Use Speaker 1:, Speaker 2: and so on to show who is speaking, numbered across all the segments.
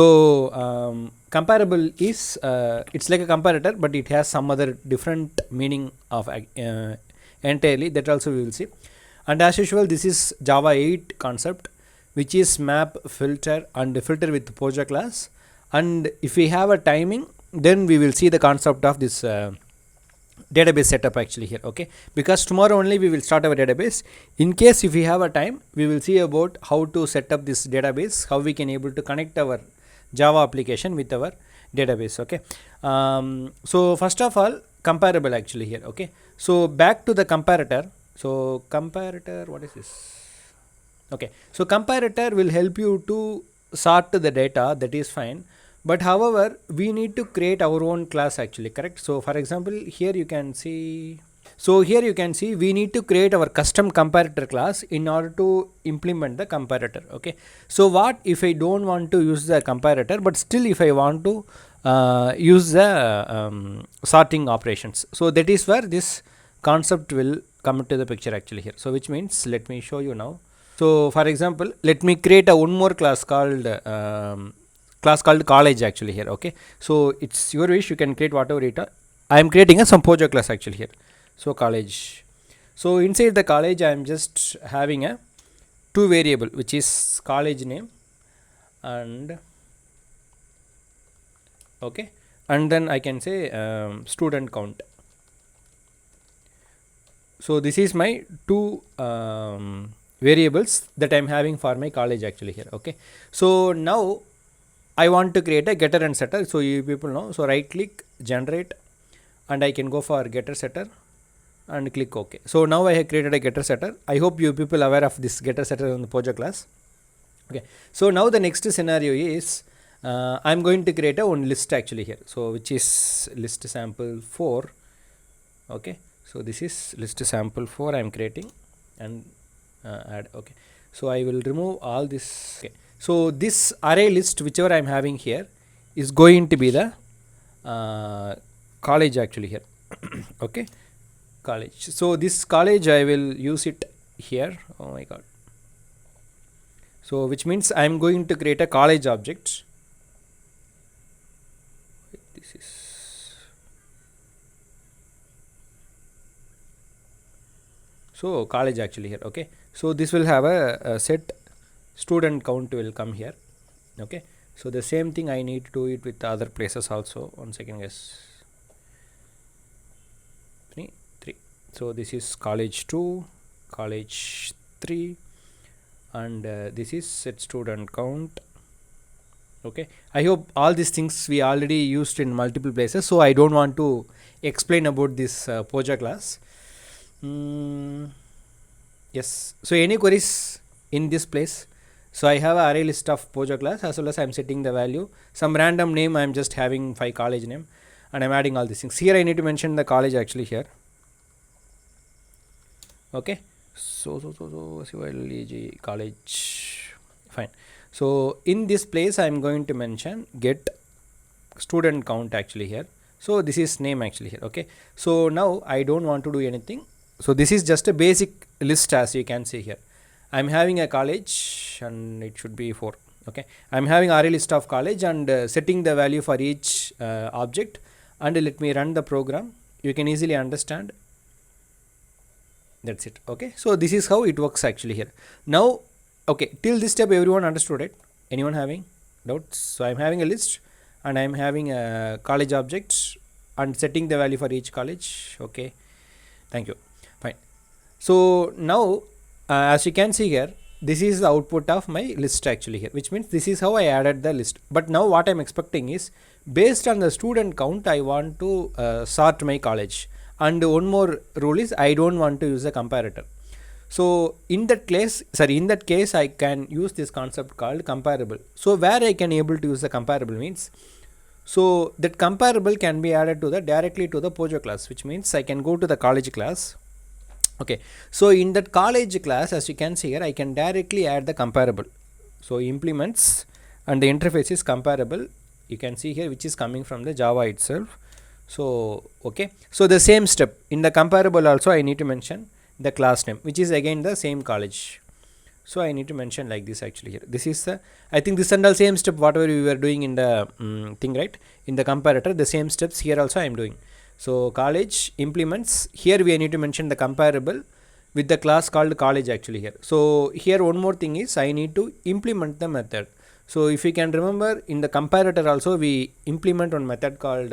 Speaker 1: So comparable is it's like a comparator, but it has some other different meaning of entirely, that also we will see. And as usual, this is Java 8 concept, which is map, filter and filter with Poja class. And if we have a timing, then we will see the concept of this database setup actually here, okay, because tomorrow only we will start our database. In case if we have a time, we will see about how to set up this database, how we can able to connect our Java application with our database, okay. So first of all, comparable actually here, okay. So back to the comparator. So comparator, what is this? Okay, so comparator will help you to sort the data, that is fine, but however we need to create our own class actually, correct? So for example, here you can see, we need to create our custom comparator class in order to implement the comparator, okay. So what if I don't want to use the comparator, but still if I want to use the sorting operations, so that is where this concept will come to the picture actually here. So which means, let me show you now. So for example, let me create a one more class called college actually here, okay. So it's your wish, you can create whatever it I am creating a some Pojo class actually here. So college, so inside the college I am just having a two variable, which is college name and okay, and then I can say student count. So this is my two variables that I am having for my college actually here, okay. So now I want to create a getter and setter, so you people know. So right click, generate, and I can go for getter setter and click OK. So now I have created a getter setter. I hope you people are aware of this getter setter on the Pojo class, okay. So now the next scenario is I'm going to create a one list actually here, so which is list sample 4, okay. So this is list sample 4 I am creating and add, okay. So I will remove all this, okay. So this array list whichever I am having here is going to be the college actually here okay, college. So this college I will use it here, oh my god. So which means I am going to create a college object. This is, so college actually here, okay. So this will have a set student count will come here, okay. So the same thing I need to do it with other places also. One second guys. 3. So this is college 2, college 3, and this is set student count, okay. I hope all these things we already used in multiple places, so I don't want to explain about this Poja class. Yes, so any queries in this place? So I have an array list of Pojo class, as well as I am setting the value, some random name I am just having 5 college name, and I am adding all these things. Here I need to mention the college actually here, okay. So college, fine. So in this place I am going to mention get student count actually here. So this is name actually here, okay. So now I don't want to do anything. So this is just a basic list, as you can see here. I am having a college and it should be 4, okay. I am having array list of college and setting the value for each object, and let me run the program. You can easily understand. That's it, okay. So this is how it works actually here. Now, okay, till this step everyone understood it? Anyone having doubts? So I am having a list and I am having a college object and setting the value for each college, okay. Thank you, fine. So now as you can see here, this is the output of my list actually here, which means this is how I added the list. But now what I am expecting is, based on the student count I want to sort my college, and one more rule is I don't want to use a comparator. So in that case I can use this concept called comparable. So where I can able to use the comparable means, so that comparable can be added to the directly to the Pojo class, which means I can go to the college class, okay. So in that college class, as you can see here, I can directly add the comparable. So implements and the interface is comparable, you can see here, which is coming from the Java itself. So okay, so the same step in the comparable also I need to mention the class name, which is again the same college, So I need to mention like this actually here. This is the, I think this and all same step whatever we were doing in the thing, right, in the comparator, the same steps here also I am doing. So college implements, here we need to mention the comparable with the class called college actually here. So here one more thing is I need to implement the method. So if you can remember, in the comparator also we implement one method called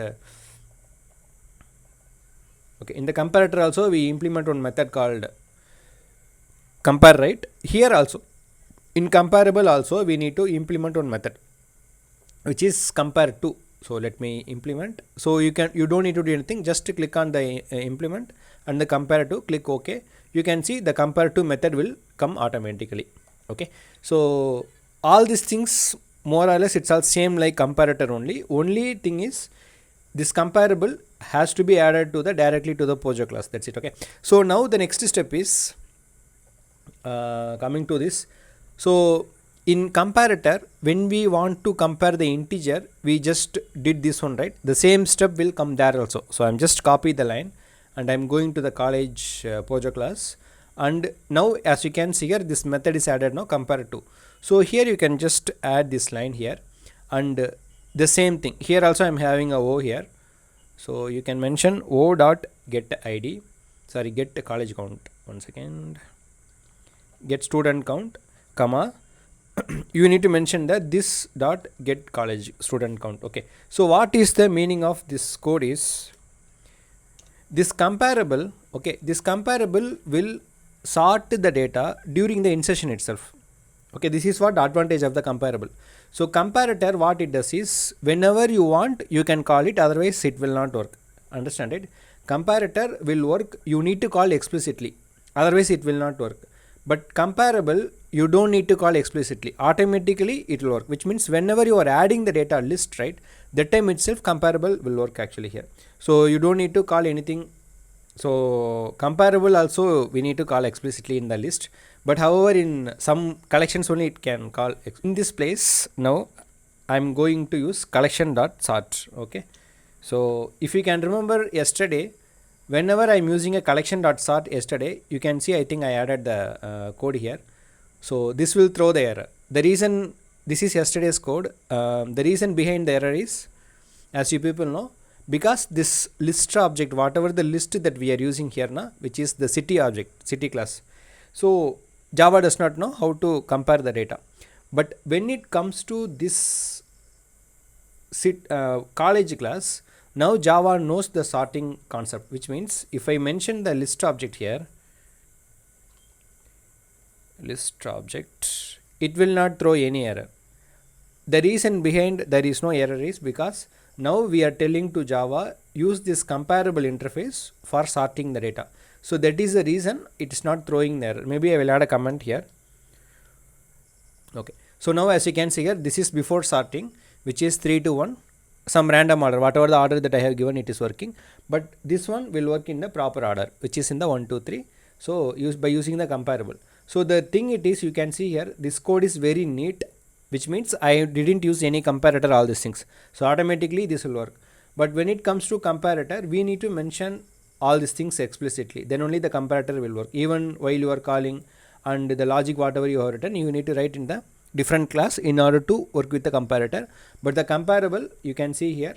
Speaker 1: okay, in the comparator also we implement one method called compare, right? Here also in comparable also we need to implement one method which is compare to. So let me implement. So you don't need to do anything, just click on the implement and the compare to, click OK. You can see the compare to method will come automatically. Okay, so all these things more or less it's all same like comparator only thing is this comparable has to be added to the directly to the Pojo class. That's it. Okay, so now the next step is coming to this. So in comparator, when we want to compare the integer, we just did this one, right? The same step will come there also. So I'm just copy the line and I'm going to the college Pojo class, and now as you can see here this method is added now, compare to. So here you can just add this line here, and the same thing here also I'm having a O here. So you can mention O dot get ID, sorry, get college count. One second, get student count, comma you need to mention that this dot get college student count. Okay, so what is the meaning of this code is this comparable. Okay, this comparable will sort the data during the insertion itself. Okay, this is what the advantage of the comparable. So comparator, what it does is whenever you want you can call it, otherwise it will not work. Understand it? Comparator will work, you need to call explicitly, otherwise it will not work. But comparable you don't need to call explicitly, automatically it will work, which means whenever you are adding the data list, right, that time itself comparable will work actually here. So you don't need to call anything. So comparable also we need to call explicitly in the list, but however in some collections only it can call. In this place now I'm going to use collection dot sort. Okay, so if you can remember yesterday, whenever I'm using a collection dot sort yesterday, you can see I think I added the code here. So this will throw the error. The reason, this is yesterday's code, the reason behind the error is, as you people know, because this list object, whatever the list that we are using here now, which is the city object, city class, so Java does not know how to compare the data. But when it comes to this college class, now Java knows the sorting concept, which means if I mention the list object here, list object, it will not throw any error. The reason behind there is no error is because now we are telling to Java use this comparable interface for sorting the data. So that is the reason it is not throwing the error. Maybe I will add a comment here. Okay, so now as you can see here, this is before sorting, which is 3 to 1, some random order, whatever the order that I have given it is working, but this one will work in the proper order, which is in the 1 2 3. So by using the comparable. So the thing it is, you can see here this code is very neat, which means I didn't use any comparator, all these things, so automatically this will work. But when it comes to comparator, we need to mention all these things explicitly, then only the comparator will work. Even while you are calling and the logic whatever you have written, you need to write in the different class in order to work with the comparator. But the comparable, you can see here,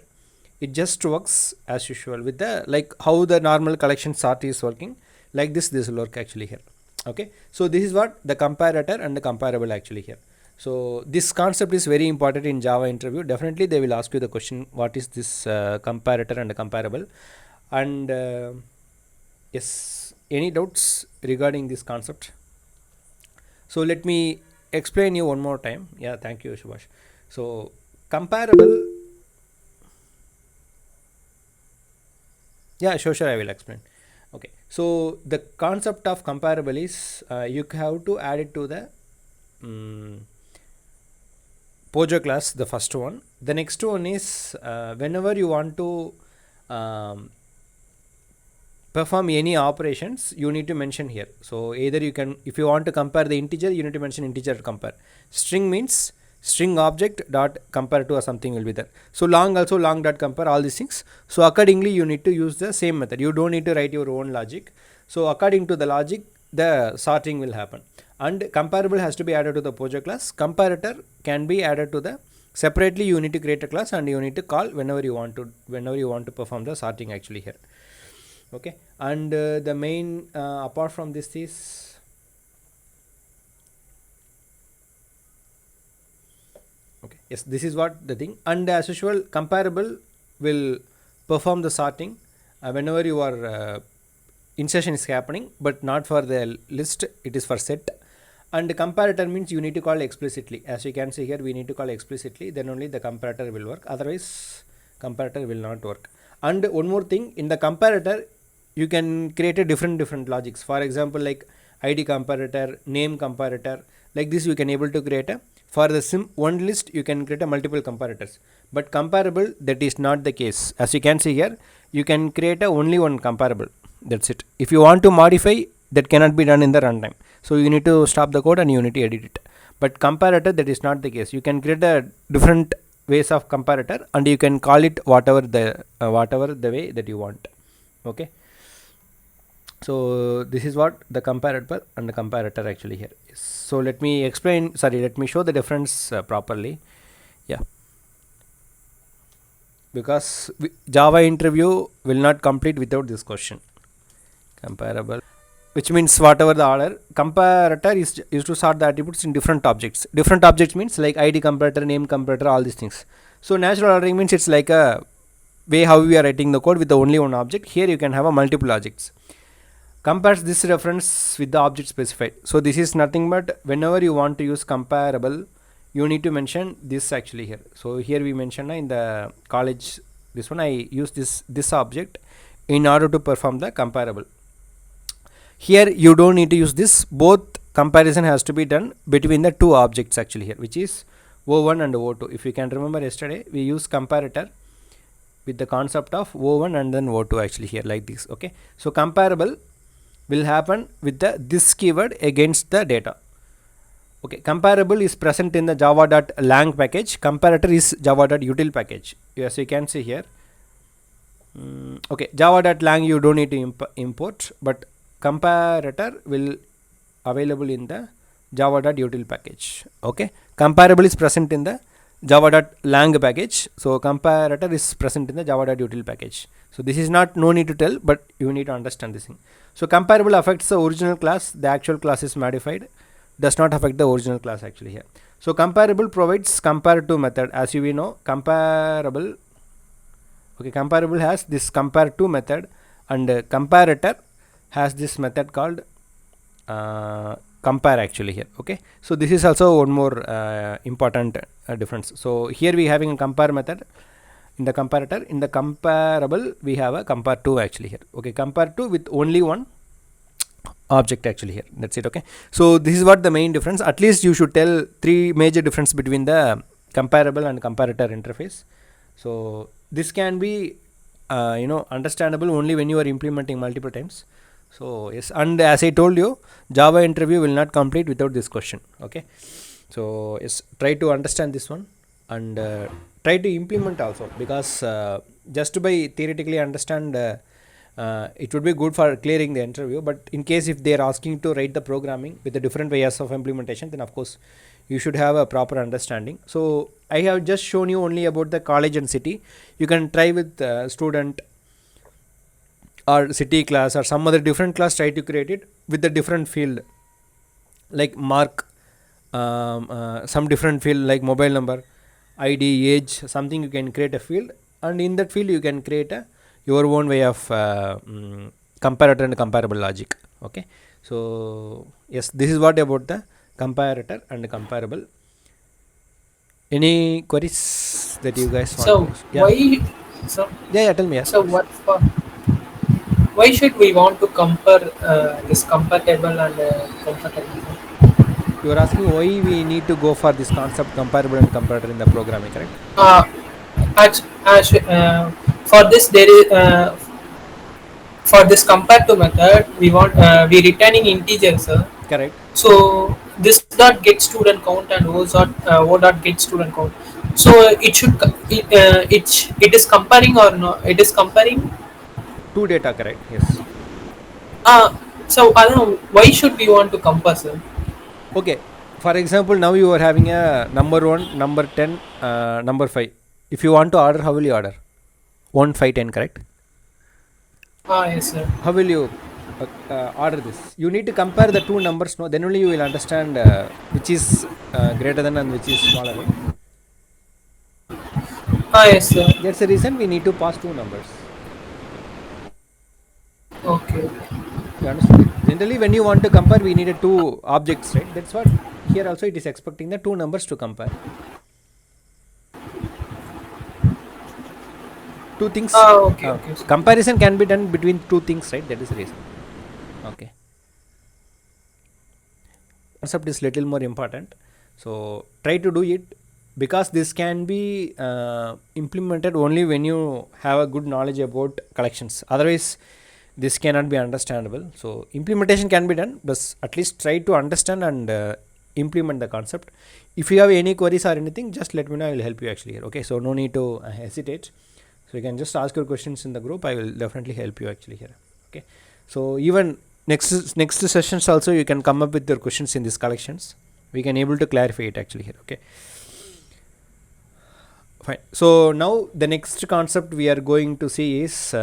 Speaker 1: it just works as usual with the, like how the normal collection sort is working, like this will work actually here. Okay, so this is what the comparator and the comparable actually here. So this concept is very important in Java interview. Definitely they will ask you the question, what is this comparator and the comparable? And yes, any doubts regarding this concept? So let me explain you one more time. Yeah, thank you, Subhash. So comparable, yeah, sure, I will explain. Okay, so the concept of comparable is you have to add it to the Pojo class, the first one. The next one is whenever you want to perform any operations, you need to mention here. So either you can, if you want to compare the integer, you need to mention integer compare. String means string object dot compare to or something will be there. So long also long dot compare, all these things. So accordingly you need to use the same method. You don't need to write your own logic. So according to the logic, the sorting will happen. and comparable has to be added to the project class. Comparator can be added to the separately. You need to create a class and you need to call whenever you want to perform the sorting actually here. Okay, and the main apart from this is okay, yes, this is what the thing. And as usual, comparable will perform the sorting whenever your insertion is happening, but not for the list, it is for set. And comparator means you need to call explicitly. As you can see here, we need to call explicitly, then only the comparator will work, otherwise comparator will not work. And one more thing, in the comparator you can create a different logics. For example, like id comparator, name comparator, like this you can able to create a, for the one list you can create a multiple comparators. But comparable, that is not the case. As you can see here, you can create a only one comparable, that's it. If you want to modify, that cannot be done in the runtime, so you need to stop the code and you need to edit it. But comparator, that is not the case. You can create a different ways of comparator and you can call it whatever the way that you want. Okay, so this is what the comparator and the comparator actually here is. So let me explain, let me show the difference properly. Yeah, because Java interview will not complete without this question. Comparable, which means whatever the order. Comparator is used to sort the attributes in different objects. Different objects means like id comparator, name comparator, all these things. So natural ordering means it's like a way how we are writing the code with the only one object. Here you can have a multiple objects. Compares this reference with the object specified. So this is nothing but whenever you want to use comparable, you need to mention this actually here. So here we mentioned in the college, this one I use this object in order to perform the comparable. Here you don't need to use this. Both comparison has to be done between the two objects actually here, which is O1 and O2. If you can remember, yesterday we used comparator with the concept of O1 and then O2 actually here, like this. Okay, so comparable will happen with this keyword against the data. Okay, comparable is present in the java.lang package. Comparator is java.util package. As you can see here. Okay, java.lang you don't need to import, but comparator will available in the java.util package. Okay, comparable is present in the java.lang package, so comparator is present in the java.util package. So this is not no need to tell, but you need to understand this thing. So comparable affects the original class, the actual class is modified, does not affect the original class actually here. So comparable provides compare2 method. As you know, comparable, okay, comparable has this compare2 method, and comparator has this method called compare actually here. Okay, so this is also one more important difference. So here we having a compare method in the comparator. In the comparable we have a compare2 actually here. Okay, compare2 with only one object actually here, that's it. Okay, so this is what the main difference. At least you should tell three major difference between the comparable and comparator interface. So this can be understandable only when you are implementing multiple times. So yes, and as I told you, Java interview will not complete without this question. Okay, so yes, try to understand this one and try to implement also, because just by theoretically understand it would be good for clearing the interview, but in case if they are asking to write the programming with the different ways of implementation, then of course you should have a proper understanding. So I have just shown you only about the college and city. You can try with student or city class or some other different class, try to create it with the different field like mark, some different field like mobile number, id, age, something. You can create a field, and in that field you can create your own way of comparator and comparable logic. Okay, so yes, this is what about the comparator and comparable. Any queries that you guys want?
Speaker 2: So
Speaker 1: Yeah.
Speaker 2: why? So
Speaker 1: Yeah, tell me. Yeah.
Speaker 2: so what for? Why should we want to compare this compatible and comfortable?
Speaker 1: You are asking why we need to go for this concept comparable and comparator in the programming, correct?
Speaker 2: Uh, for this there is for this compare to method we want we returning integers.
Speaker 1: Correct.
Speaker 2: So this dot get student count and o dot get student count. So it should it is comparing or no? It is comparing.
Speaker 1: Two data, correct? Yes.
Speaker 2: So I don't know why should we want to compare, sir?
Speaker 1: Okay, for example, now you are having a number 1, number 10, number 5. If you want to order, how will you order? 1, 5, 10, correct?
Speaker 2: Yes, sir.
Speaker 1: How will you order this? You need to compare the two numbers, no? Then only you will understand which is greater than and which is smaller, right?
Speaker 2: Yes, sir.
Speaker 1: That's the reason we need to pass two numbers.
Speaker 2: Okay.
Speaker 1: You understood it? Generally, when you want to compare, we needed two objects, right? That's what here also it is expecting the two numbers to compare. Two things.
Speaker 2: Okay, okay, sir.
Speaker 1: Comparison can be done between two things, right? That is the reason. Okay. Concept is little more important. So try to do it, because this can be implemented only when you have a good knowledge about collections. Otherwise, this cannot be understandable. So implementation can be done, but at least try to understand and implement the concept. If you have any queries or anything, just let me know. I will help you actually here. Okay, so no need to hesitate. So you can just ask your questions in the group. I will definitely help you actually here. Okay, so even next sessions also you can come up with your questions in these collections. We can able to clarify it actually here. Okay, fine. So now the next concept we are going to see is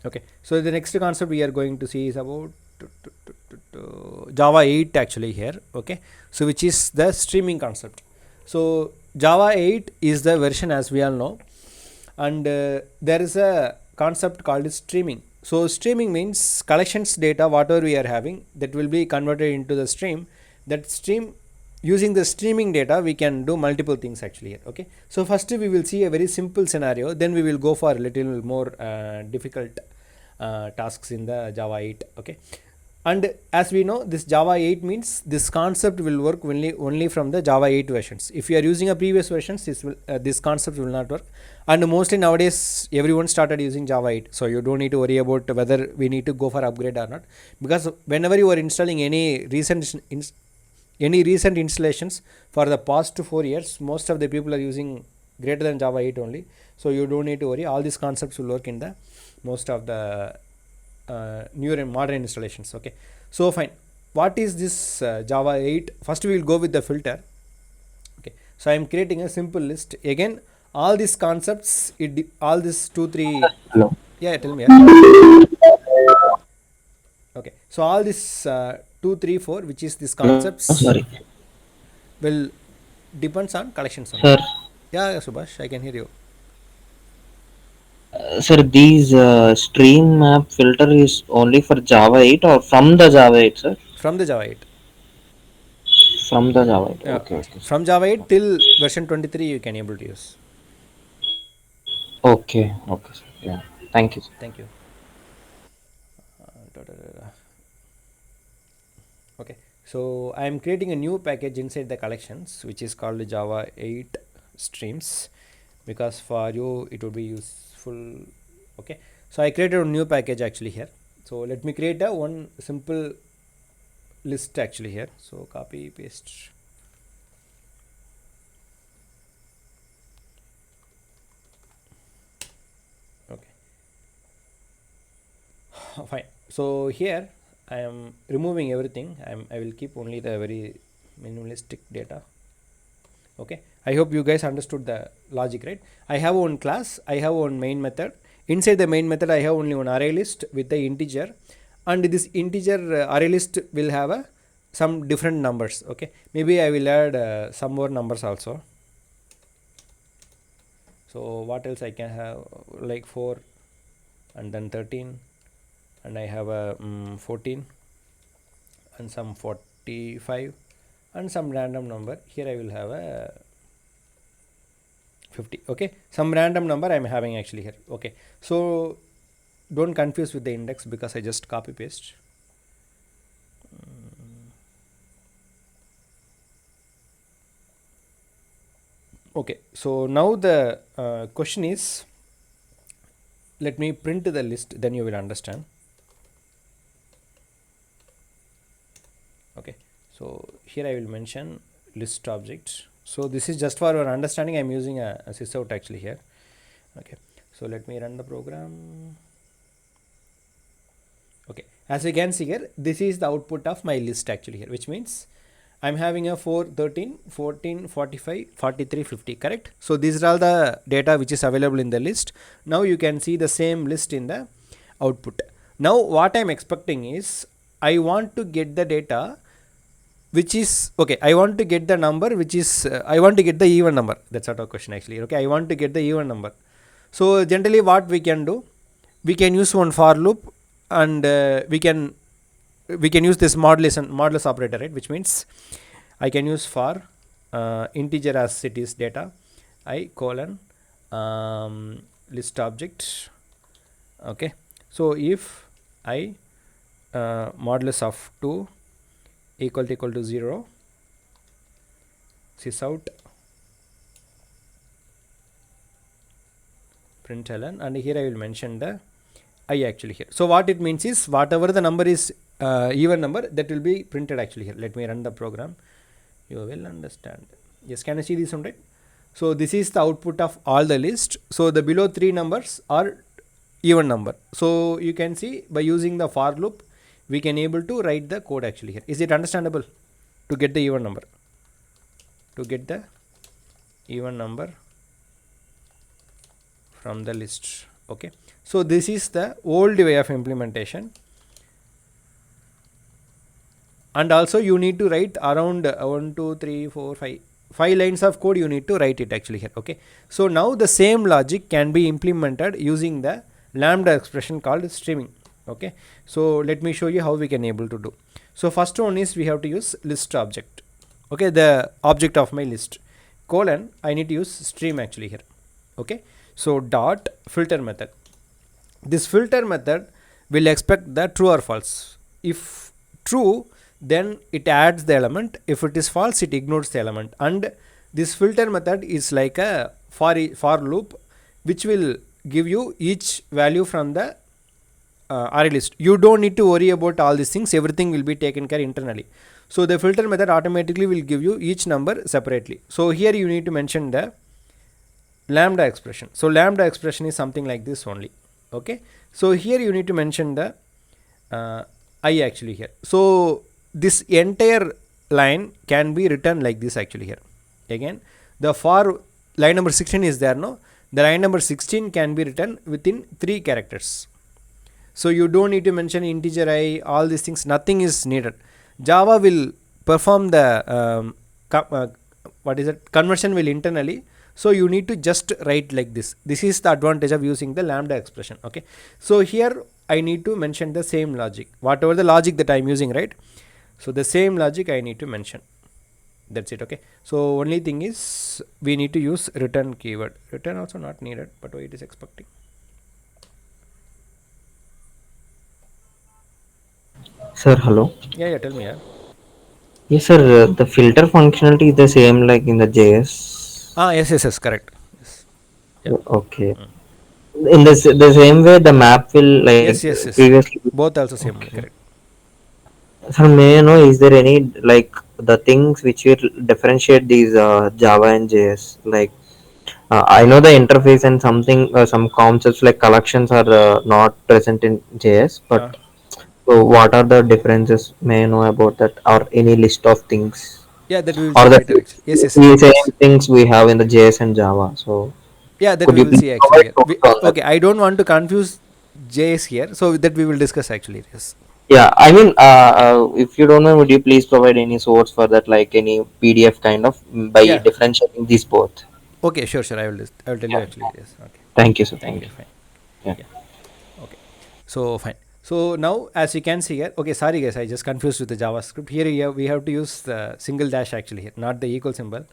Speaker 1: okay, so the next concept we are going to see is about Java 8 actually here. Okay, so which is the streaming concept. So Java 8 is the version, as we all know, and there is a concept called streaming. So streaming means collections data whatever we are having, that will be converted into the stream. That stream, using the streaming data, we can do multiple things actually here. Okay, so first we will see a very simple scenario, then we will go for a little more difficult tasks in the Java 8. Okay, and as we know, this Java 8 means this concept will work only from the Java 8 versions. If you are using a previous versions, this concept will not work. And mostly nowadays everyone started using Java 8, so you don't need to worry about whether we need to go for upgrade or not, because whenever you are installing any recent installations for the past 4 years, most of the people are using greater than Java 8 only. So you don't need to worry, all these concepts will work in the most of the newer and modern installations. Okay, so fine, what is this Java 8? First we will go with the filter. Okay, so I am creating a simple list again. All these concepts, all this 2 3,
Speaker 3: Hello.
Speaker 1: yeah, tell me. Yeah. Okay, so all this 2 3 4, which is these
Speaker 3: No,
Speaker 1: concepts,
Speaker 3: sorry.
Speaker 1: will depends on collections only.
Speaker 3: Sir,
Speaker 1: Yeah, Subhash, I can hear you.
Speaker 3: sir, these stream map filter is only for Java 8 or from the Java 8, sir?
Speaker 1: From the Java 8.
Speaker 3: From the Java 8.
Speaker 1: Yeah,
Speaker 3: Okay, okay, sir.
Speaker 1: from Java 8 till version 23 you can able to use.
Speaker 3: Okay, okay, sir. Yeah. Thank you, sir.
Speaker 1: Thank you. Da, da, da, da. Okay, so I am creating a new package inside the collections, which is called Java 8 streams, because for you it would be useful. Okay, so I created a new package actually here. So let me create a one simple list actually here. So copy paste. Okay, fine. So here I am removing everything. I will keep only the very minimalistic data. Okay, I hope you guys understood the logic, right? I have one class, I have one main method. Inside the main method I have only one array list with the integer, and this integer array list will have some different numbers. Okay, maybe I will add some more numbers also. So what else I can have, like 4 and then 13, and I have a 14 and some 45 and some random number. Here I will have a 50. Okay, some random number I am having actually here. Okay, so don't confuse with the index, because I just copy paste. Okay, so now the question is, let me print the list, then you will understand. Okay, so here I will mention list object. So this is just for your understanding, I am using a sysout actually here. Okay, so let me run the program. Okay, As you can see here, this is the output of my list actually here, which means I'm having a 4, 13, 14, 45, 43, 50, correct? So these are all the data which is available in the list. Now you can see the same list in the output. Now what I'm expecting is I want to get the data which is okay. I want to get the number which is I want to get the even number. That's not a question actually. Okay, I want to get the even number. So generally what we can do, we can use one for loop, and we can use this modulus operator, right? Which means I can use for integer as it is data I colon list object. Okay, so if I modulus of 2 equal to 0, sys out println, and here I will mention the I actually here. So what it means is whatever the number is even number, that will be printed actually here. Let me run the program, you will understand. Yes, can I see this one, right? So this is the output of all the list. So the below 3 numbers are even number. So you can see by using the for loop we can able to write the code actually here. Is it understandable? To get the even number, from the list. Okay, so this is the old way of implementation, and also you need to write around 1 2 3 4 5 lines of code you need to write it actually here. Okay, so now the same logic can be implemented using the lambda expression called streaming. Okay, so let me show you how we can able to do. So first one is we have to use list object. Okay, the object of my list colon I need to use stream actually here. Okay, so dot filter method. This filter method will expect the true or false. If true, then it adds the element. If it is false, it ignores the element. And this filter method is like a for loop which will give you each value from the array list. You don't need to worry about all these things, everything will be taken care internally. So the filter method automatically will give you each number separately. So here you need to mention the lambda expression. So lambda expression is something like this only. Okay, so here you need to mention the I actually here. So this entire line can be written like this actually here. Again, the for line number 16 is there, no? The line number 16 can be written within 3 characters. So you don't need to mention integer I, all these things, nothing is needed. Java will perform the conversion will internally. So you need to just write like this. This is the advantage of using the lambda expression. Okay, so here I need to mention the same logic, whatever the logic that I am using, right? So the same logic I need to mention. That's it. Okay, so only thing is we need to use return keyword. Return also not needed, but why it is expecting?
Speaker 3: Sir, hello.
Speaker 1: Yeah, tell me. Yeah.
Speaker 3: Yes, sir. The filter functionality is the same like in the JS.
Speaker 1: Yes, correct. Yes. Yeah.
Speaker 3: Okay. In the same way, the map will like
Speaker 1: Yes.
Speaker 3: previously.
Speaker 1: Both also same.
Speaker 3: Okay.
Speaker 1: Correct.
Speaker 3: Sir, may I know, is there any like the things which will differentiate these Java and JS? Like I know the interface and something, some concepts like collections are not present in JS, but so what are the differences? May I know about that, or any list of things,
Speaker 1: Yeah, that we will
Speaker 3: or
Speaker 1: see
Speaker 3: the
Speaker 1: later actually. Yes.
Speaker 3: same things we have in the JS and Java? So
Speaker 1: Yeah, that
Speaker 3: could
Speaker 1: we
Speaker 3: you
Speaker 1: will
Speaker 3: please
Speaker 1: see actually
Speaker 3: provide
Speaker 1: here.
Speaker 3: notes on that?
Speaker 1: Okay, I don't want to confuse JS here, so that we will discuss actually. Yes.
Speaker 3: Yeah, I mean, if you don't know, would you please provide any source for that, like any PDF kind of by
Speaker 1: Yeah.
Speaker 3: differentiating these both?
Speaker 1: Okay, sure. I will tell you
Speaker 3: Yeah.
Speaker 1: actually. Yes. Okay.
Speaker 3: Thank you, sir.
Speaker 1: Thank
Speaker 3: Thank
Speaker 1: you.
Speaker 3: you.
Speaker 1: Fine.
Speaker 3: Yeah.
Speaker 1: Yeah. Okay. So fine. So now as you can see here, okay, sorry guys, I just confused with the JavaScript. Here we have to use the single dash actually here, not the equal symbol.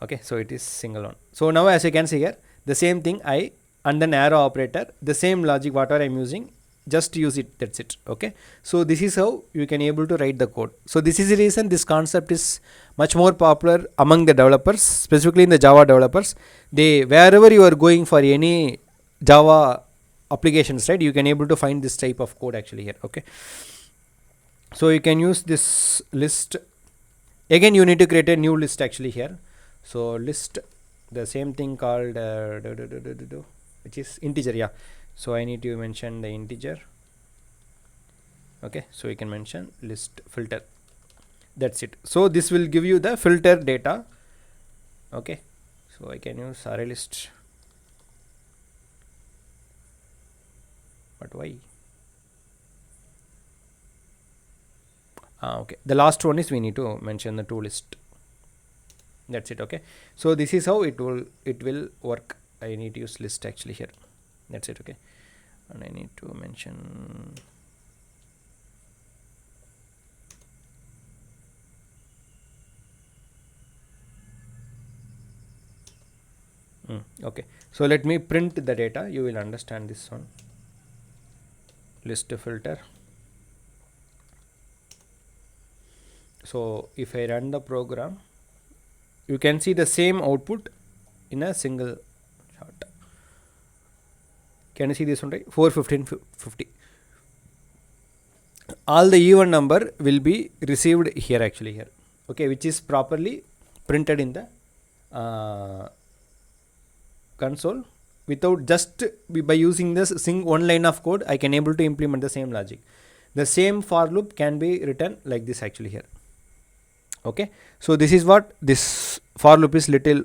Speaker 1: Okay, so it is single one. So now as you can see here, the same thing I and then arrow operator, the same logic whatever I'm using, just use it, that's it. Okay, so this is how you can able to write the code. So this is the reason this concept is much more popular among the developers, specifically in the Java developers. They wherever you are going for any Java applications, right, you can able to find this type of code actually here. Okay, so you can use this list. Again you need to create a new list actually here. So list, the same thing called which is integer. Yeah, so I need to mention the integer. Okay, so you can mention list filter. That's it. So this will give you the filter data. Okay, so I can use array list, but why? Okay, the last one is we need to mention the to list. That's it. Okay, so this is how it will work. I need to use list actually here. That's it. Okay, and I need to mention okay, so let me print the data. You will understand this one. List filter. So if I run the program, you can see the same output in a single shot. Can you see this one, right? 4, 15, 50. All the even number will be received here actually here. Okay, which is properly printed in the console. Without just by using this one line of code, I can able to implement the same logic. The same for loop can be written like this actually here. Okay, so this is what this for loop is little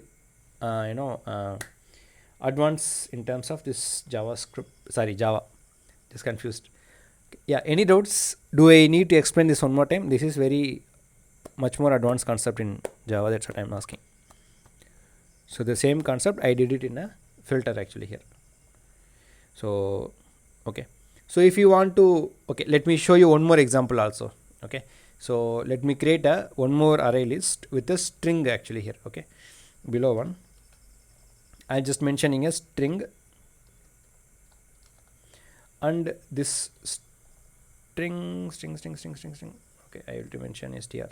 Speaker 1: advanced in terms of this JavaScript. Sorry, Java. Just confused. Yeah, any doubts? Do I need to explain this one more time? This is very much more advanced concept in Java. That's what I'm asking. So the same concept I did it in a filter actually here. So okay, so if you want to, okay, let me show you one more example also. Okay, so let me create a one more array list with a string actually here. Okay, below one I'm just mentioning a string, and this string. Okay, I will to mention str.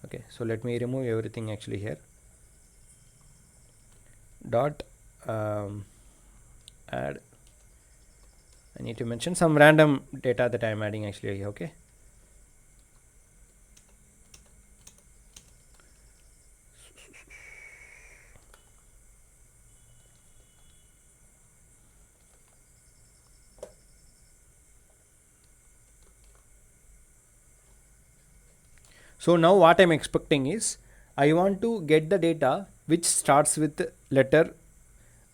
Speaker 1: Okay, so let me remove everything actually here. Dot add. I need to mention some random data that I am adding actually. Okay, so now what I'm expecting is I want to get the data which starts with letter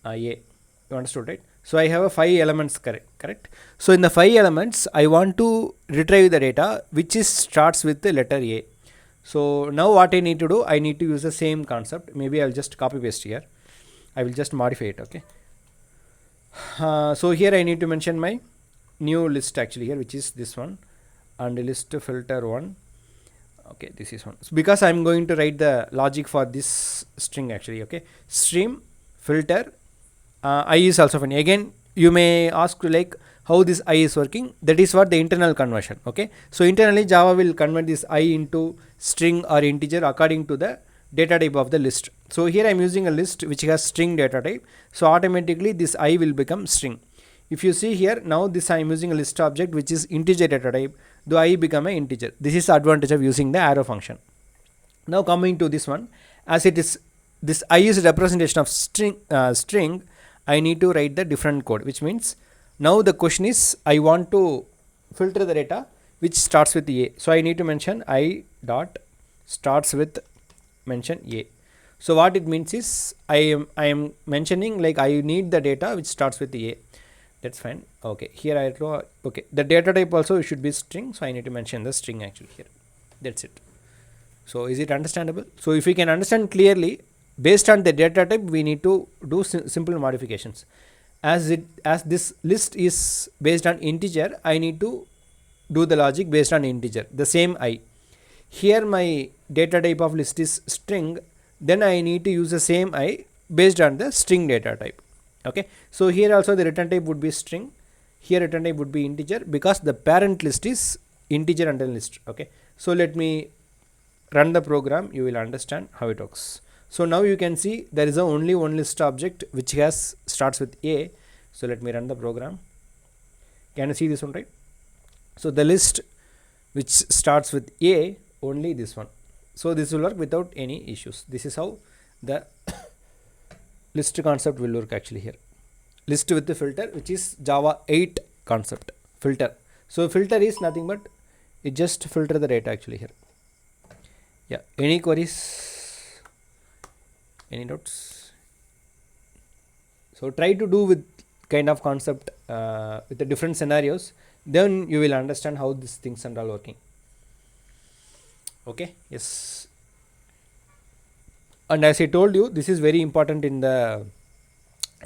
Speaker 1: A. You understood, right? So I have a 5 elements, correct. So in the 5 elements I want to retrieve the data which is starts with the letter A. So now what I need to do, I need to use the same concept. Maybe I'll just copy paste here. I will just modify it. Okay, so here I need to mention my new list actually here, which is this one, and list filter one. Okay, this is one. So because I'm going to write the logic for this string actually. Okay, stream filter I is also funny. Again, you may ask like how this I is working. That is what the internal conversion. Okay, so internally Java will convert this I into string or integer according to the data type of the list. So here I'm using a list which has string data type, so automatically this I will become string. If you see here, now this I am using a list object which is integer data type, the I become an integer. This is the advantage of using the arrow function. Now coming to this one, as it is this I is representation of string, I need to write the different code, which means now the question is I want to filter the data which starts with A. So I need to mention I dot starts with mention A. So what it means is I am mentioning like I need the data which starts with A. That's fine. Okay, here I draw. Okay, the data type also should be string, so I need to mention the string actually here. That's it. So is it understandable? So if we can understand clearly, based on the data type we need to do simple modifications. As this list is based on integer, I need to do the logic based on integer, the same I. Here my data type of list is string, then I need to use the same I based on the string data type. Okay, so here also the return type would be string, here return type would be integer, because the parent list is integer and list. Okay, so let me run the program, you will understand how it works. So now you can see there is only one list object which has starts with A. So let me run the program. Can you see this one, right? So the list which starts with A, only this one. So this will work without any issues. This is how the list concept will work actually here. List with the filter, which is Java 8 concept filter. So filter is nothing but it just filter the data actually here. Yeah, any queries, any doubts? So try to do with kind of concept with the different scenarios, then you will understand how these things are all working. Okay, yes. And as I told you, this is very important in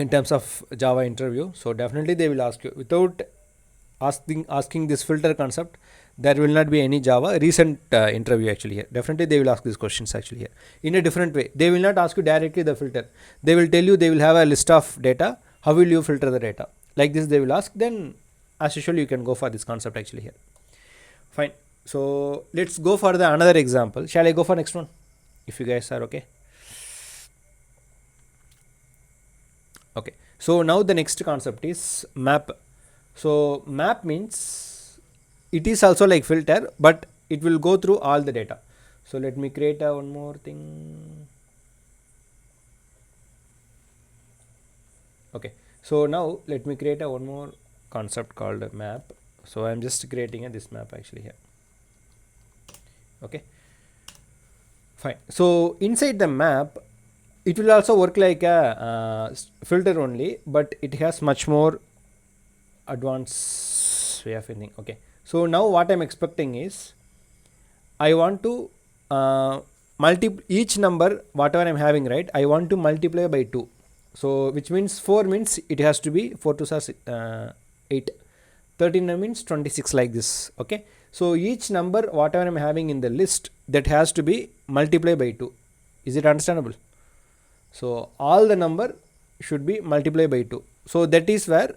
Speaker 1: terms of Java interview. So definitely they will ask you without asking this filter concept, there will not be any Java recent interview actually here. Definitely they will ask these questions actually here in a different way. They will not ask you directly the filter. They will tell you, they will have a list of data. How will you filter the data? Like this they will ask. Then as usual you can go for this concept actually here. Fine. So let's go for the another example. Shall I go for next one? If you guys are okay. Okay. So now the next concept is map. So map means it is also like filter, but it will go through all the data. So let me create one more thing. Okay. So now let me create one more concept called map. So I am just creating this map actually here. Okay. Fine. So inside the map, it will also work like a filter only, but it has much more advanced way of thinking. Okay. So now what I'm expecting is I want to multiply each number whatever I'm having, right? I want to multiply by 2. So which means 4 means it has to be 4 to 8. 13 means 26 like this. Okay. So each number whatever I'm having in the list, that has to be multiplied by 2. Is it understandable? So all the number should be multiplied by 2. So that is where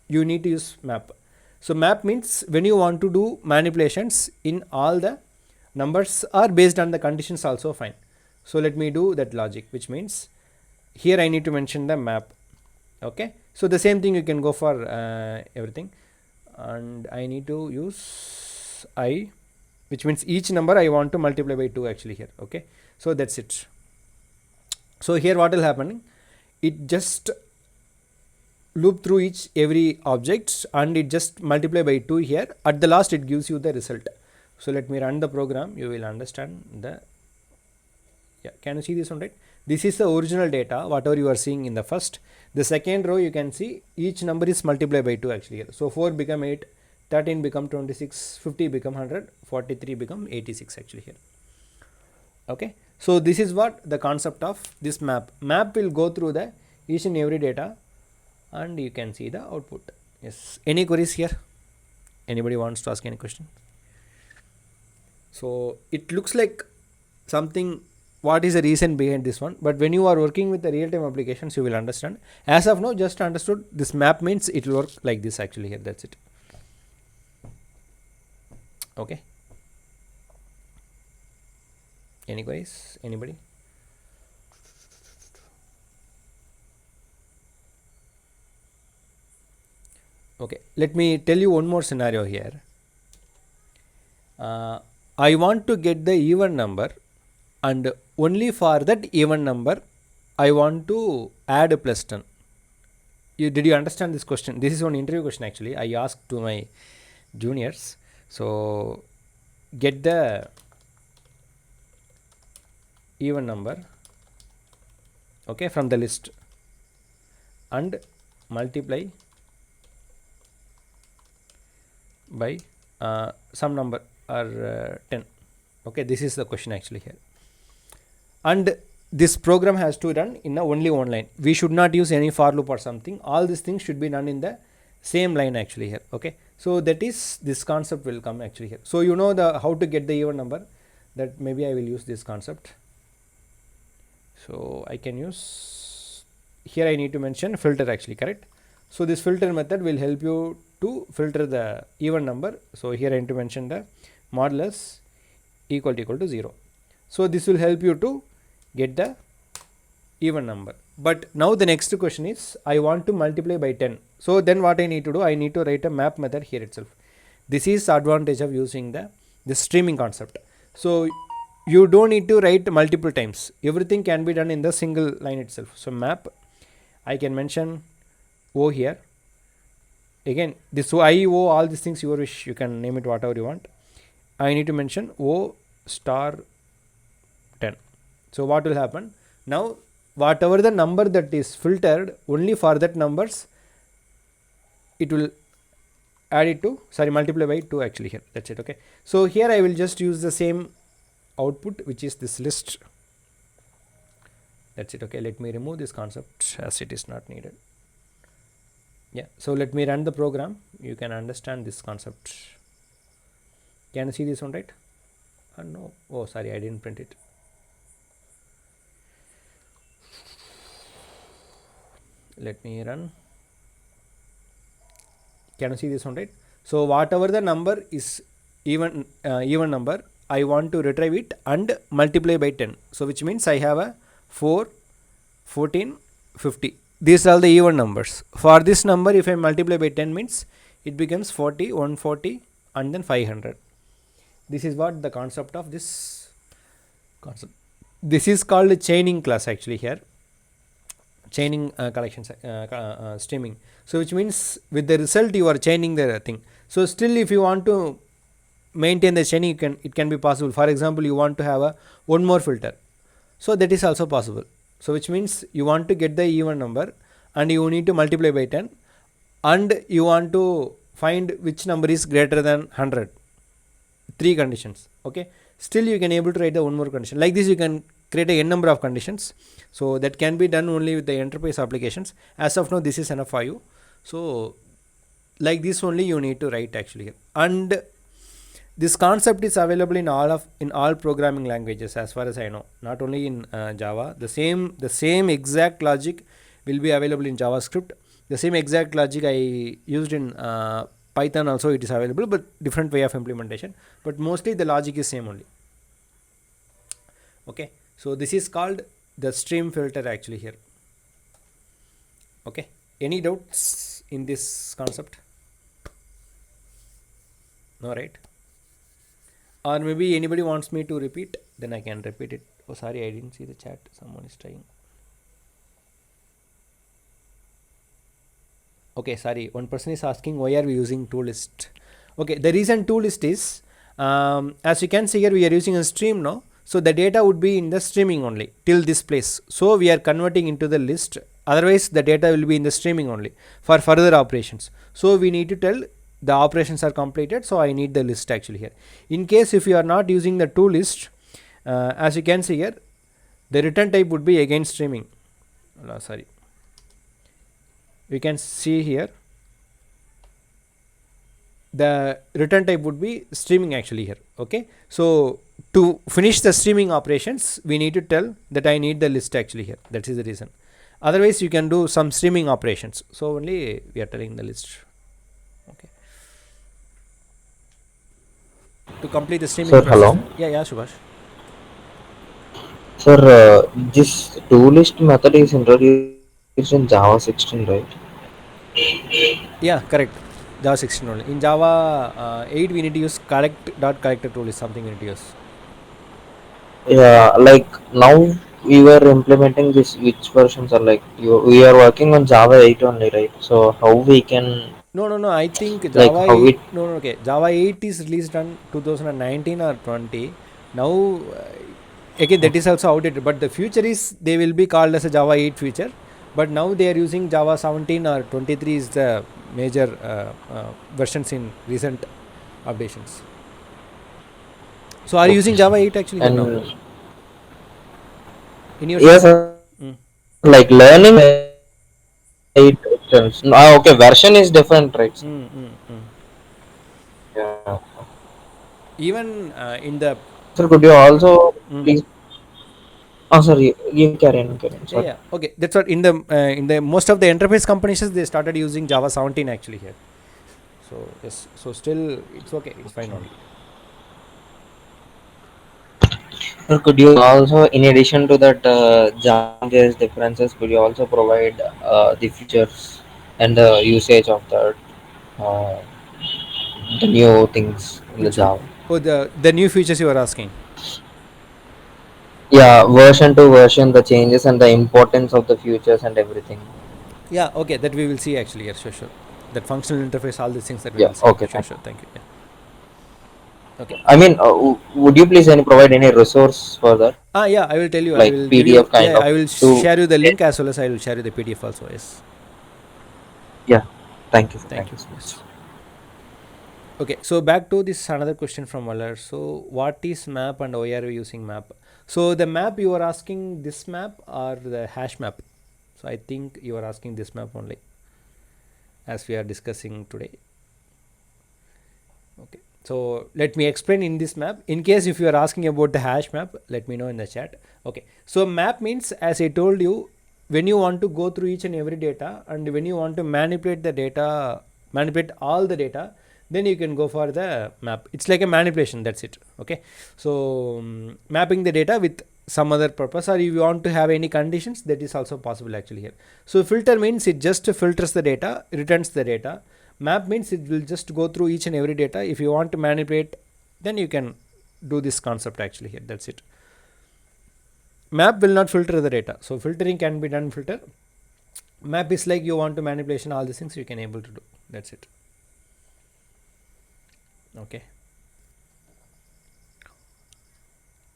Speaker 1: you need to use map. So map means when you want to do manipulations in all the numbers are based on the conditions also fine. So let me do that logic, which means here I need to mention the map. Okay. So the same thing you can go for everything, and I need to use I, which means each number I want to multiply by 2 actually here. Okay. So that's it. So here what will happen, it just loop through every object and it just multiply by 2 here. At the last it gives you the result. So let me run the program, you will understand the, yeah, can you see this one, right? This is the original data whatever you are seeing in the first. The second row you can see each number is multiplied by 2 actually here. So 4 become 8, 13 become 26, 50 become 100, 43 become 86 actually here. Okay. So this is what the concept of this map. Map will go through the each and every data and you can see the output. Yes. Any queries here? Anybody wants to ask any question? So it looks like something, what is the reason behind this one, but when you are working with the real-time applications you will understand. As of now just understood this map means it will work like this actually here. That's it. Okay. Any queries? Anybody? Okay, let me tell you one more scenario here. I want to get the even number, and only for that even number I want to add a plus 10. Did you understand this question? This is one interview question actually. I asked to my juniors. So get the even number, okay, from the list and multiply by some number or 10. Okay, this is the question actually here, and this program has to run in only one line. We should not use any for loop or something. All these things should be done in the same line actually here. Okay, so that is this concept will come actually here. So you know the how to get the even number, that maybe I will use this concept. So I can use here, I need to mention filter actually, correct? So this filter method will help you to filter the even number. So here I need to mention the modulus equal to 0. So this will help you to get the even number. But now the next question is I want to multiply by 10. So then what I need to do, I need to write a map method here itself. This is advantage of using the streaming concept. So you don't need to write multiple times. Everything can be done in the single line itself. So map, I can mention O here, again this I O all these things your wish, you can name it whatever you want. I need to mention O star 10. So what will happen now, whatever the number that is filtered, only for that numbers it will add it to, sorry, multiply by 2 actually here, that's it. Okay, so here I will just use the same output which is this list, that's it. Okay, let me remove this concept as it is not needed. Yeah, so let me run the program, you can understand this concept. Can you see this one, right? No, oh sorry, I didn't print it. Let me run. Can you see this one, right? So whatever the number is even number, I want to retrieve it and multiply by 10. So which means I have a 4, 14, 50. These are the even numbers. For this number, if I multiply by 10 means it becomes 40, 140 and then 500. This is what the concept of this concept. This is called chaining class actually here. Chaining collections, streaming. So which means with the result you are chaining the thing. So still if you want to maintain the chaining, it can be possible. For example, you want to have a one more filter, so that is also possible. So which means you want to get the even number and you need to multiply by 10 and you want to find which number is greater than 100, 3 conditions. Okay, still you can able to write the one more condition. Like this you can create a n number of conditions. So that can be done only with the enterprise applications. As of now this is enough for you. So like this only you need to write actually here. And this concept is available in all programming languages as far as I know, not only in Java. The same exact logic will be available in JavaScript. The same exact logic I used in Python also it is available, but different way of implementation, but mostly the logic is same only. Okay, so this is called the stream filter actually here. Okay, any doubts in this concept? No, right? Or maybe anybody wants me to repeat, then I can repeat it. Oh sorry, I didn't see the chat, someone is trying. Okay, sorry, one person is asking why are we using toList. Okay, the reason toList is as you can see here we are using a stream now, so the data would be in the streaming only till this place, so we are converting into the list, otherwise the data will be in the streaming only for further operations. So we need to tell the operations are completed, so I need the list actually here. In case if you are not using the toList, as you can see here, the return type would be again streaming. Sorry, we can see here the return type would be streaming actually here. Okay, so to finish the streaming operations we need to tell that I need the list actually here, that is the reason. Otherwise you can do some streaming operations, so only we are telling the list. Okay, to complete the streaming
Speaker 3: Sir,
Speaker 1: process.
Speaker 3: hello.
Speaker 1: Yeah, Subhash.
Speaker 3: Sir, this toolist method is introduced in Java 16, right?
Speaker 1: Yeah, correct. Java 16 only. In Java 8 we need to use collect.collector tool is something we need to use.
Speaker 3: Yeah, like now we were implementing this. Which versions are like we are working on Java 8 only, right? So how we can
Speaker 1: No. I think
Speaker 3: like
Speaker 1: Java
Speaker 3: how
Speaker 1: 8.
Speaker 3: it
Speaker 1: No. Okay. Java 8 is released on 2019 or 20. Now, again, that is also outdated. But the future is they will be called as a Java 8 future. But now they are using Java 17 or 23 is the major versions in recent updations. So, are you using Java 8 actually here now
Speaker 3: and
Speaker 1: in your
Speaker 3: yes,
Speaker 1: system? Mm.
Speaker 3: like learning 8 versions. Okay, version is different, right?
Speaker 1: Mm.
Speaker 3: Yeah.
Speaker 1: Even in the
Speaker 3: Sir, could you also
Speaker 1: mm.
Speaker 3: please? Oh, sorry, you carry on, carry on. Sorry.
Speaker 1: Yeah. Okay, that's what in the most of the enterprise companies they started using Java 17 actually here. So yes, so still it's okay, it's fine only.
Speaker 3: Sir, could you also, in addition to that Java differences, could you also provide the features and the usage of uh, the new things in the
Speaker 1: Which one?
Speaker 3: Java?
Speaker 1: Oh, the new features you are asking.
Speaker 3: Yeah, version to version, the changes and the importance of the features and everything.
Speaker 1: Yeah. Okay, that we will see actually. Yes, sure. that functional interface, all these things that we
Speaker 3: Yeah.
Speaker 1: will see.
Speaker 3: Okay.
Speaker 1: Sure,
Speaker 3: Thank you.
Speaker 1: sure. Thank you. Yeah. Okay.
Speaker 3: I mean, would you please provide any resource for that,
Speaker 1: Yeah, I will tell you. I
Speaker 3: like
Speaker 1: will give you.
Speaker 3: PDF kind
Speaker 1: Yeah,
Speaker 3: of
Speaker 1: I will
Speaker 3: to?
Speaker 1: share you the link as well as I will share you the PDF also. Yes.
Speaker 3: Yeah. Thank you, sir.
Speaker 1: Thank
Speaker 3: Thank
Speaker 1: you.
Speaker 3: you so much.
Speaker 1: Yes. Okay. So back to this another question from Valar. So what is map and why are we using map? So the map you are asking, this map or the hash map? So I think you are asking this map only, as we are discussing today. Okay, so let me explain in this map. In case if you are asking about the hash map, let me know in the chat. Okay, so map means, as I told you, when you want to go through each and every data, and when you want to manipulate the data, manipulate all the data, then you can go for the map. It's like a manipulation, that's it. Okay, so mapping the data with some other purpose, or if you want to have any conditions, that is also possible actually here. So filter means it just filters the data, returns the data. Map means it will just go through each and every data. If you want to manipulate, then you can do this concept actually here. That's it. Map will not filter the data, so filtering can be done. Filter map is like you want to manipulation, all these things you can able to do. That's it. Okay.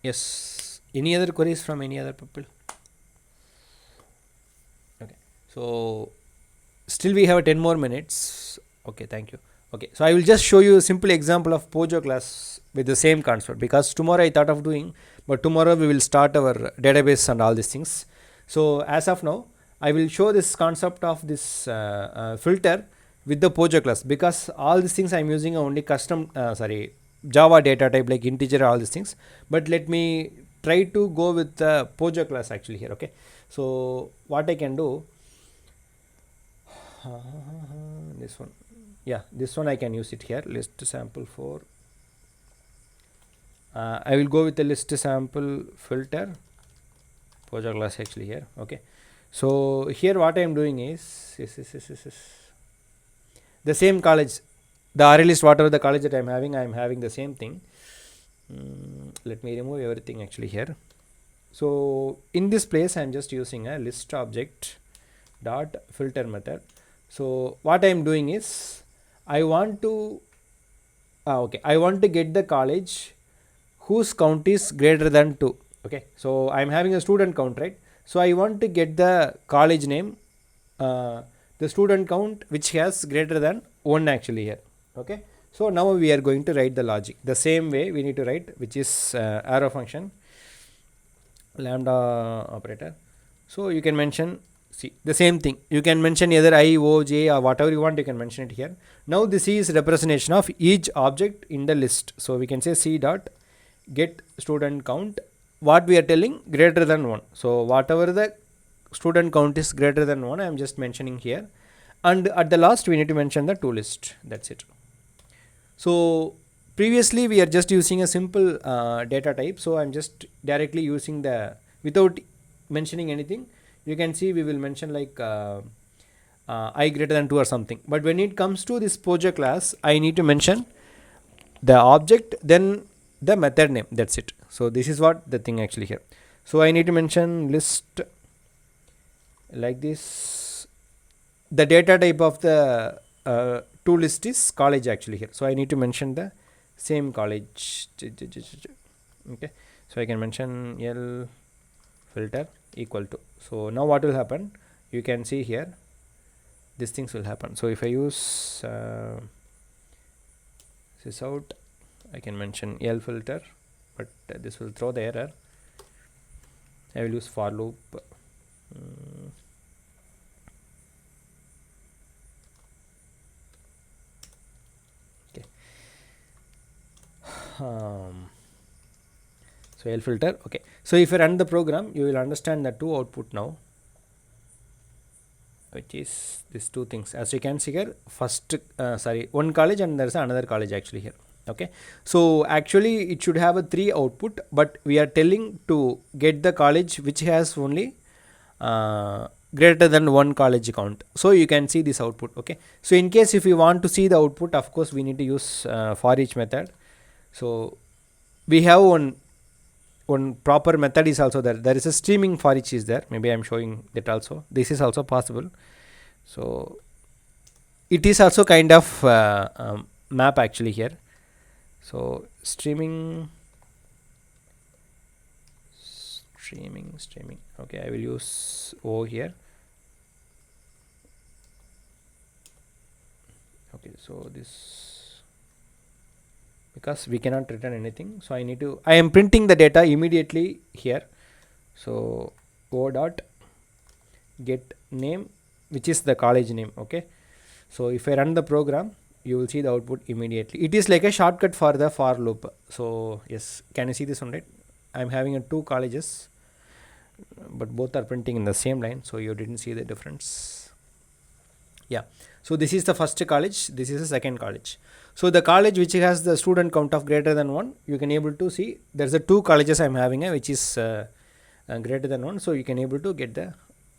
Speaker 1: Yes, any other queries from any other people? Okay, so still we have 10 more minutes. Okay, thank you. Okay, so I will just show you a simple example of Pojo class with the same concept, because tomorrow I thought of doing, but tomorrow we will start our database and all these things. So as of now, I will show this concept of this filter with the Pojo class, because all these things I am using only custom Java data type like integer, all these things. But let me try to go with the Pojo class actually here. Okay, so what I can do, this one, yeah, this one I can use it here, list sample for I will go with the list sample filter Pojo class actually here. Okay, so here what I am doing is the same college, the array list, whatever the college that I am having the same thing. Let me remove everything actually here. So in this place I am just using a list object dot filter method. So what I am doing is I want to I want to get the college whose count is greater than 2. Okay, so I am having a student count, right? So I want to get the college name, the student count which has greater than 1 actually here. Okay, so now we are going to write the logic the same way we need to write, which is arrow function lambda operator. So you can mention, see, the same thing, you can mention either I, O, J or whatever you want, you can mention it here. Now this is representation of each object in the list. So we can say c dot get student count, what we are telling, greater than 1. So whatever the student count is greater than 1, I am just mentioning here, and at the last we need to mention the to list. That's it. So previously we are just using a simple data type, so I'm just directly using the, without mentioning anything, you can see we will mention like I greater than 2 or something. But when it comes to this Pojo class, I need to mention the object, then the method name. That's it. So this is what the thing actually here. So I need to mention list like this. The data type of the to list is college actually here. So I need to mention the same college. Okay, so I can mention L filter equal to. So now what will happen, you can see here these things will happen. So if I use this out, I can mention L filter, but this will throw the error. I will use for loop. Okay. So L filter. Okay, so if you run the program, you will understand the two output now, which is these two things. As you can see here, first one college and there is another college actually here. Okay, so actually it should have a 3 output, but we are telling to get the college which has only greater than 1 college count. So you can see this output. Okay, so in case if you want to see the output, of course we need to use for each method. So we have one proper method is also there. There is a streaming for each is there. Maybe I am showing that also. This is also possible. So it is also kind of map actually here. So streaming, okay, I will use O here. Okay, so this, because we cannot return anything, so I am printing the data immediately here. So O dot get name, which is the college name. Okay, so if I run the program, you will see the output immediately. It is like a shortcut for the for loop. So yes, can you see this one, right? I'm having two colleges, but both are printing in the same line, so you didn't see the difference. Yeah, so this is the first college, this is the second college. So the college which has the student count of greater than 1, you can able to see there's a 2 colleges I'm having, which is greater than 1, so you can able to get the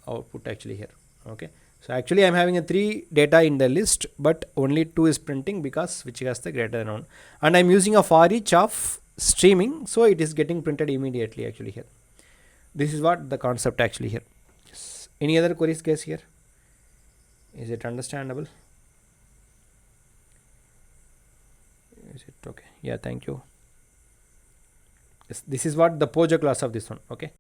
Speaker 1: output actually here. Okay, so actually I'm having a 3 data in the list, but only 2 is printing because which has the greater than 1, and I'm using a for each of streaming, so it is getting printed immediately actually here. This is what the concept actually here. Yes. Any other queries guys here? Is it understandable? Is it okay? Yeah, thank you. Yes, this is what the Pojo class of this one. Okay.